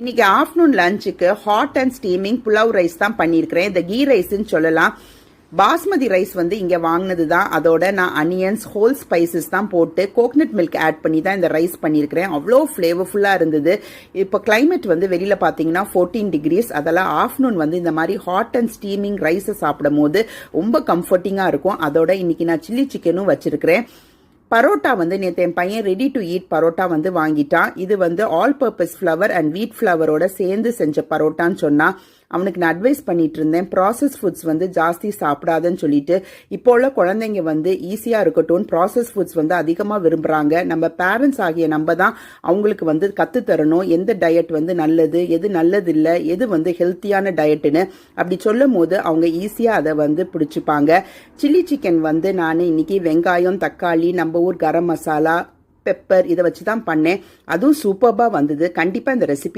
இன்னைக்கு ஆஃப்டர்நூன் லஞ்சுக்கு hot and steaming pulao rice தான் பண்ணியிருக்கிறேன். இந்த கீ ரைஸ்ன்னு சொல்லலாம். பாஸ்மதி ரைஸ் வந்து இங்கே வாங்கினது தான். அதோட நான் அனியன்ஸ் ஹோல் ஸ்பைசஸ் தான் போட்டு கோகனட் மில்க் ஆட் பண்ணி தான் இந்த ரைஸ் பண்ணியிருக்கிறேன். அவ்வளோ ஃப்ளேவர்ஃபுல்லாக இருந்தது. இப்போ கிளைமேட் வந்து வெளியில் பார்த்தீங்கன்னா 14 டிகிரிஸ். அதெல்லாம் ஆஃப்டர்நூன் வந்து இந்த மாதிரி ஹாட் அண்ட் ஸ்டீமிங் ரைஸை சாப்பிடும் போது ரொம்ப கம்ஃபர்டிங்காக இருக்கும். அதோட இன்னைக்கு நான் சில்லி சிக்கனும் வச்சிருக்கிறேன். பரோட்டா வந்து நேற்று என் பையன் ரெடி டு ஈட் பரோட்டா வந்து வாங்கிட்டான். இது வந்து ஆல் பர்பஸ் ஃப்ளவர் அண்ட் வீட் ஃப்ளவரோட சேர்ந்து செஞ்ச பரோட்டான்னு சொன்னான். அவனுக்கு நான் அட்வைஸ் பண்ணிட்டு இருந்தேன், ப்ராசஸ் ஃபுட்ஸ் வந்து ஜாஸ்தி சாப்பிடாதுன்னு சொல்லிட்டு. இப்போ உள்ள குழந்தைங்க வந்து ஈஸியாக இருக்கட்டும், ப்ராசஸ் ஃபுட்ஸ் வந்து அதிகமாக விரும்புகிறாங்க. நம்ம பேரண்ட்ஸ் ஆகிய நம்ம தான் அவங்களுக்கு வந்து கற்றுத்தரணும் எந்த டயட் வந்து நல்லது, எது நல்லது இல்லை, எது வந்து ஹெல்த்தியான டயட்டுன்னு. அப்படி சொல்லும் போது அவங்க ஈஸியாக அதை வந்து பிடிச்சிப்பாங்க. சில்லி சிக்கன் வந்து நான் இன்னைக்கு வெங்காயம், தக்காளி, நம்ம ஊர் கரம் மசாலா, பெப்பர் இதை வச்சு தான் பண்ணேன். அதுவும் சூப்பராக வந்தது. கண்டிப்பாக இந்த ரெசிபி